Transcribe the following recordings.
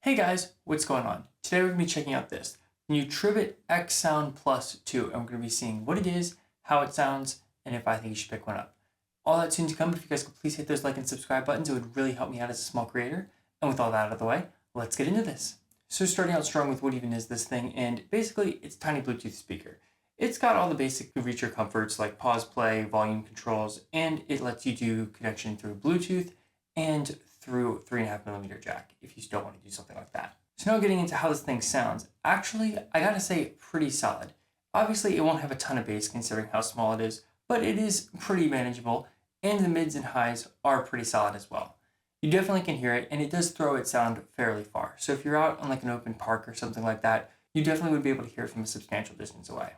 Hey guys, what's going on? Today we're going to be checking out this new Tribit XSound Plus 2, and we're going to be seeing what it is, how it sounds, and if I think you should pick one up. All that soon to come, but if you guys could please hit those like and subscribe buttons, it would really help me out as a small creator. And with all that out of the way, let's get into this. So starting out strong with what even is this thing, and basically it's a tiny Bluetooth speaker. It's got all the basic feature comforts like pause, play, volume controls, and it lets you do connection through Bluetooth and through 3.5mm jack if you still want to do something like that. So now getting into how this thing sounds, actually, I gotta say pretty solid. Obviously it won't have a ton of bass considering how small it is, but it is pretty manageable, and the mids and highs are pretty solid as well. You definitely can hear it, and it does throw its sound fairly far. So if you're out on like an open park or something like that, you definitely would be able to hear it from a substantial distance away.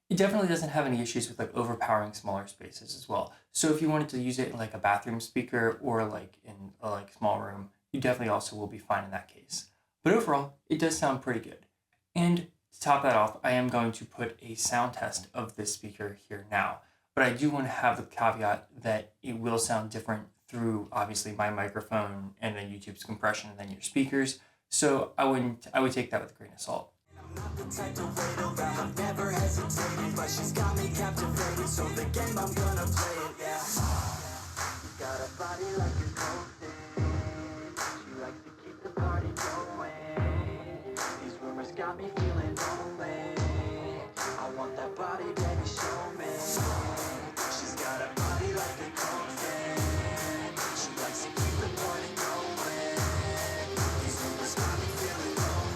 It definitely doesn't have any issues with like overpowering smaller spaces as well. So if you wanted to use it in like a bathroom speaker or like in a like small room, you definitely also will be fine in that case. But overall, it does sound pretty good. And to top that off, I am going to put a sound test of this speaker here now. But I do want to have the caveat that it will sound different through obviously my microphone and then YouTube's compression and then your speakers. So I would take that with a grain of salt. Not the type to wait around, I've never hesitated, but she's got me captivated, so the game I'm gonna play it, yeah. You got a body like a cold thing, she likes to keep the party going, these rumors got me feeling lonely, I want that body, baby, show me. She's got a body like a cold thing, she likes to keep the party going, these rumors got me feeling lonely.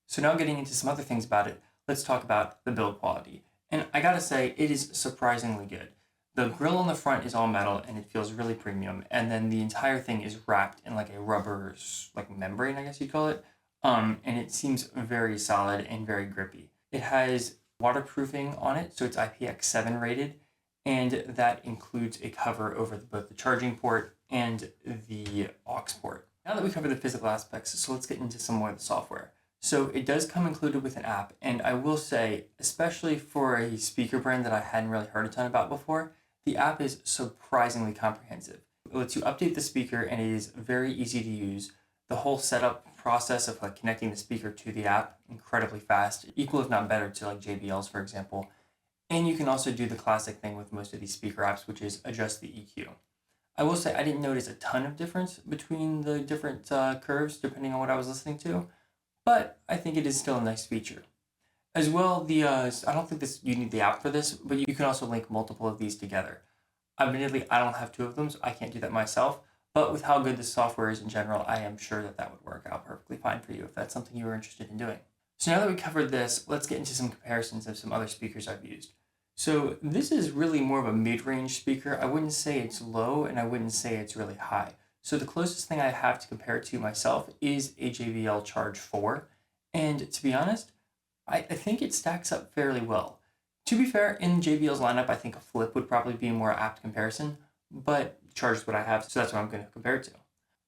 So now getting into some other things about it, let's talk about the build quality. And I gotta say, it is surprisingly good. The grill on the front is all metal and it feels really premium. And then the entire thing is wrapped in like a rubber like membrane, I guess you'd call it. And it seems very solid and very grippy. It has waterproofing on it, so it's IPX7 rated. And that includes a cover over both the charging port and the aux port. Now that we covered the physical aspects, so let's get into some more of the software. So it does come included with an app, and I will say, especially for a speaker brand that I hadn't really heard a ton about before, the app is surprisingly comprehensive. It lets you update the speaker, and it is very easy to use. The whole setup process of like connecting the speaker to the app, incredibly fast, equal if not better to like JBL's, for example. And you can also do the classic thing with most of these speaker apps, which is adjust the EQ. I will say I didn't notice a ton of difference between the different curves depending on what I was listening to, but I think it is still a nice feature. As well, I don't think you need the app for this, but you can also link multiple of these together. Admittedly, I don't have two of them, so I can't do that myself, but with how good this software is in general, I am sure that would work out perfectly fine for you if that's something you were interested in doing. So now that we covered this, let's get into some comparisons of some other speakers I've used. So this is really more of a mid-range speaker. I wouldn't say it's low and I wouldn't say it's really high. So the closest thing I have to compare it to myself is a JBL Charge 4. And to be honest, I think it stacks up fairly well. To be fair, in JBL's lineup, I think a Flip would probably be a more apt comparison, but Charge is what I have, so that's what I'm going to compare it to.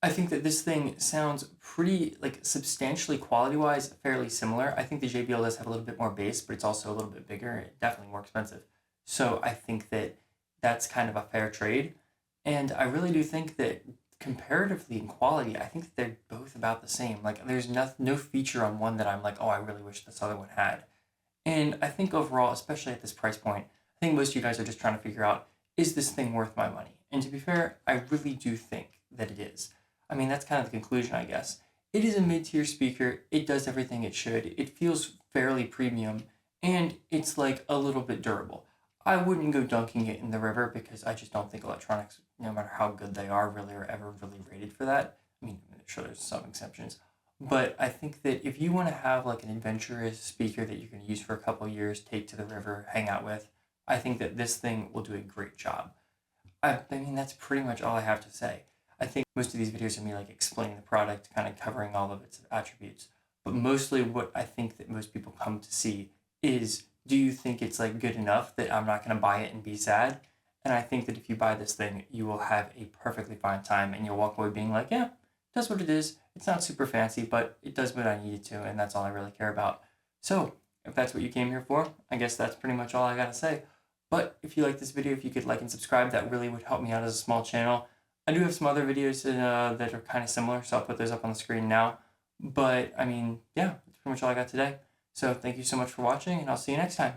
I think that this thing sounds pretty, like substantially quality-wise, fairly similar. I think the JBL does have a little bit more bass, but it's also a little bit bigger and definitely more expensive. So I think that that's kind of a fair trade. And I really do think that comparatively in quality, I think that they're both about the same. Like there's no feature on one that I'm like, oh, I really wish this other one had. And I think overall, especially at this price point, I think most of you guys are just trying to figure out, is this thing worth my money? And to be fair, I really do think that it is. I mean, that's kind of the conclusion, I guess. It is a mid-tier speaker. It does everything it should. It feels fairly premium, and it's like a little bit durable. I wouldn't go dunking it in the river because I just don't think electronics, no matter how good they are, really are ever really rated for that. I mean, I'm sure there's some exceptions. But I think that if you want to have like an adventurous speaker that you can use for a couple of years, take to the river, hang out with, I think that this thing will do a great job. I mean, that's pretty much all I have to say. I think most of these videos are me like explaining the product, kind of covering all of its attributes. But mostly what I think that most people come to see is, do you think it's like good enough that I'm not going to buy it and be sad? And I think that if you buy this thing, you will have a perfectly fine time and you'll walk away being like, yeah, it does what it is. It's not super fancy, but it does what I need it to, and that's all I really care about. So if that's what you came here for, I guess that's pretty much all I got to say. But if you like this video, if you could like and subscribe, that really would help me out as a small channel. I do have some other videos that are kind of similar, so I'll put those up on the screen now. But I mean, yeah, that's pretty much all I got today. So thank you so much for watching, and I'll see you next time.